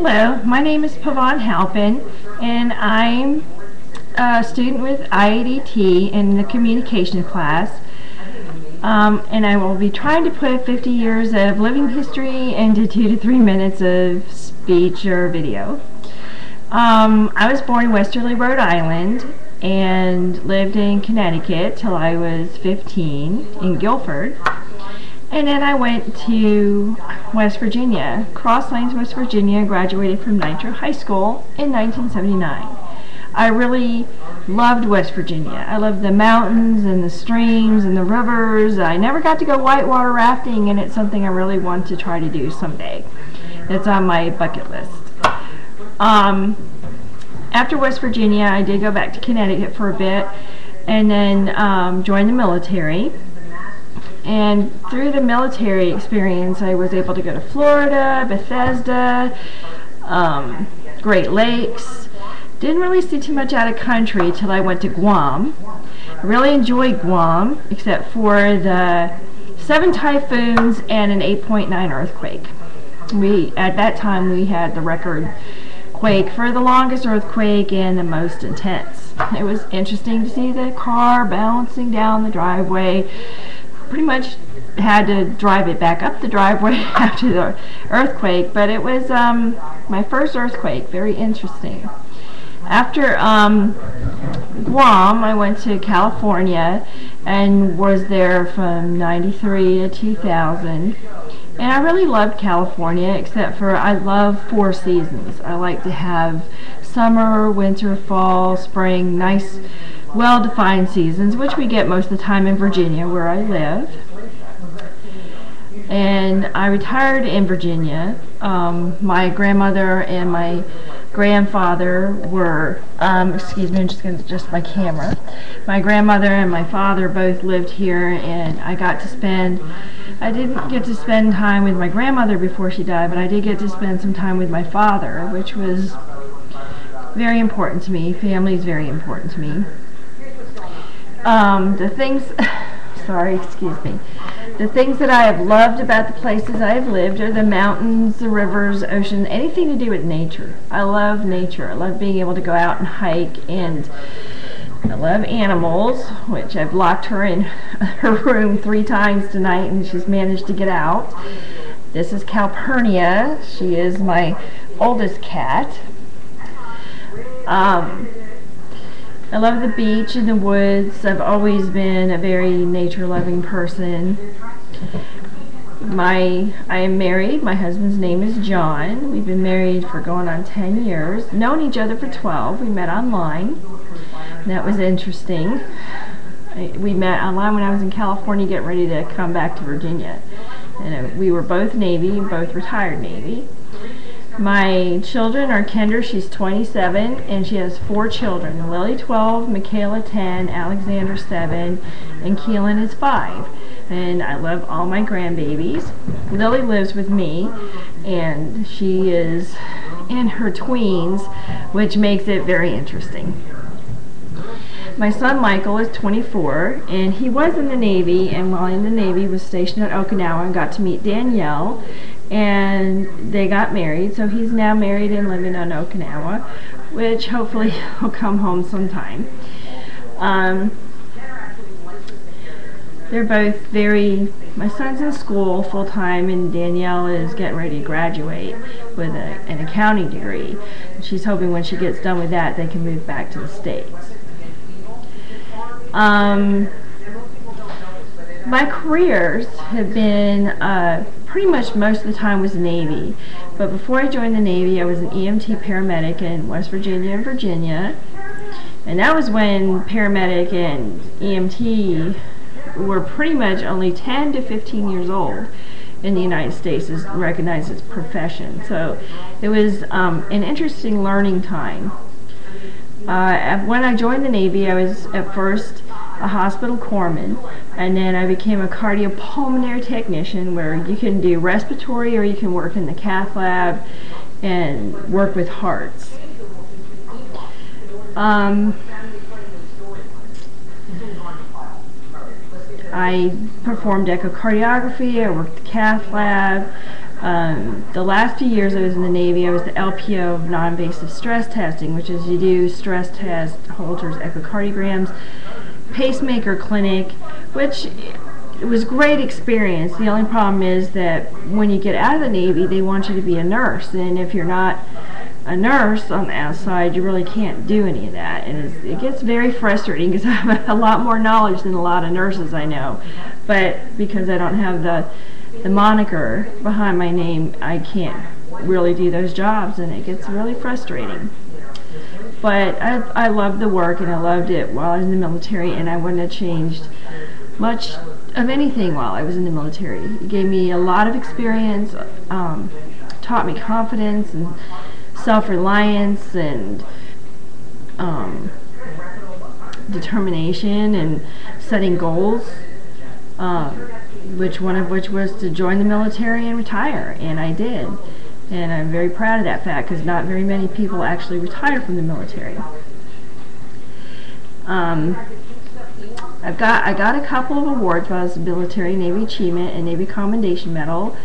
Hello, my name is Pavanneh, and I'm a student with IADT in the communication class. And I will be trying to put 50 years of living history into 2 to 3 minutes of speech or video. I was born in Westerly, Rhode Island, and lived in Connecticut till I was 15 in Guilford. And then I went to West Virginia, Cross Lanes, West Virginia, graduated from Nitro High School in 1979. I really loved West Virginia. I loved the mountains and the streams and the rivers. I never got to go whitewater rafting, and it's something I really want to try to do someday. It's on my bucket list. After West Virginia, I did go back to Connecticut for a bit, and then joined the military. And through the military experience, I was able to go to Florida, Bethesda, Great Lakes. Didn't really see too much out of country till I went to Guam. I really enjoyed Guam, except for the 7 typhoons and an 8.9 earthquake. At that time, we had the record quake for the longest earthquake and the most intense. It was interesting to see the car bouncing down the driveway. Pretty much had to drive it back up the driveway after the earthquake, but it was my first earthquake. Very interesting. After Guam, I went to California and was there from 93 to 2000. And I really loved California, except for I love 4 seasons. I like to have summer, winter, fall, spring, nice, well-defined seasons, which we get most of the time in Virginia, where I live. And I retired in Virginia. My grandmother and my grandfather were, excuse me, I'm just going to adjust my camera. My grandmother and my father both lived here, and I didn't get to spend time with my grandmother before she died, but I did get to spend some time with my father, which was very important to me. Family is very important to me. The things that I have loved about the places I have lived are the mountains, the rivers, ocean, anything to do with nature. I love nature. I love being able to go out and hike, and I love animals, which I've locked her in her room 3 times tonight, and she's managed to get out. This is Calpurnia. She is my oldest cat. I love the beach and the woods. I've always been a very nature-loving person. I am married. My husband's name is John. We've been married for going on 10 years. Known each other for 12. We met online. That was interesting. We met online when I was in California getting ready to come back to Virginia. And we were both Navy, both retired Navy. My children are Kendra, she's 27, and she has 4 children. Lily 12, Michaela 10, Alexander 7, and Keelan is 5. And I love all my grandbabies. Lily lives with me, and she is in her tweens, which makes it very interesting. My son Michael is 24, and he was in the Navy, and while in the Navy was stationed at Okinawa and got to meet Danielle, and they got married, so he's now married and living on Okinawa, which hopefully he'll come home sometime. They're both my son's in school full-time, and Danielle is getting ready to graduate with an accounting degree. She's hoping when she gets done with that, they can move back to the States. My careers have been pretty much most of the time was Navy, but before I joined the Navy, I was an EMT paramedic in West Virginia and Virginia, and that was when paramedic and EMT were pretty much only 10 to 15 years old in the United States is recognized as a profession. So it was an interesting learning time. When I joined the Navy, I was at first a hospital corpsman, and then I became a cardiopulmonary technician, where you can do respiratory or you can work in the cath lab and work with hearts. I performed echocardiography, I worked the cath lab, The last few years I was in the Navy, I was the LPO of non-invasive stress testing, which is you do stress test, Holter's echocardiograms, pacemaker clinic, which it was a great experience. The only problem is that when you get out of the Navy, they want you to be a nurse, and if you're not a nurse on the outside, you really can't do any of that, and it gets very frustrating because I have a lot more knowledge than a lot of nurses I know, but because I don't have the moniker behind my name, I can't really do those jobs, and it gets really frustrating. But I loved the work, and I loved it while I was in the military, and I wouldn't have changed much of anything while I was in the military. It gave me a lot of experience, taught me confidence and self-reliance and determination and setting goals, one of which was to join the military and retire, and I did. And I'm very proud of that fact because not very many people actually retire from the military. I got a couple of awards while I was in the military, Navy Achievement and Navy Commendation Medal,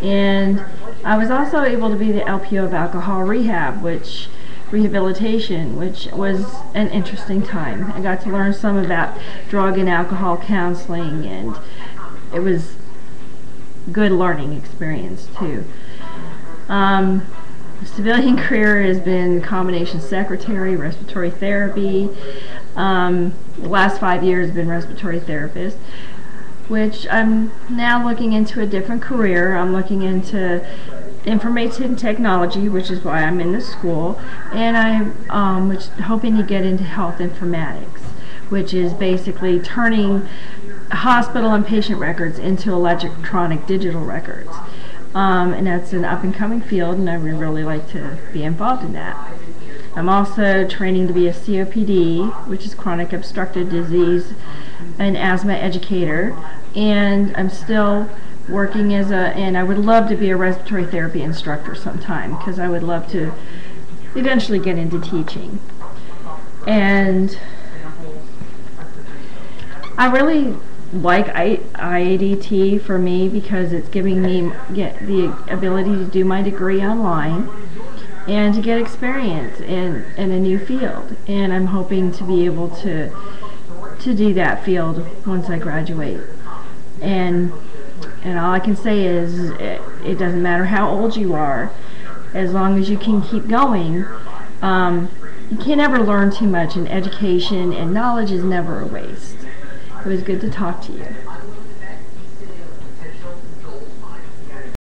and I was also able to be the LPO of alcohol rehabilitation, which was an interesting time. I got to learn some about drug and alcohol counseling, and it was a good learning experience too. Civilian career has been combination secretary, respiratory therapy. The last 5 years have been respiratory therapist, which I'm now looking into a different career. I'm looking into information technology, which is why I'm in the school, and I'm hoping to get into health informatics, which is basically turning hospital and patient records into electronic digital records. And that's an up-and-coming field, and I would really like to be involved in that. I'm also training to be a COPD, which is chronic obstructive disease, an asthma educator, and I'm still working and I would love to be a respiratory therapy instructor sometime, because I would love to eventually get into teaching. And I really like IADT for me because it's giving me the ability to do my degree online and to get experience in a new field, and I'm hoping to be able to do that field once I graduate. And all I can say is it doesn't matter how old you are, as long as you can keep going. You can't ever learn too much, and education and knowledge is never a waste. It was good to talk to you.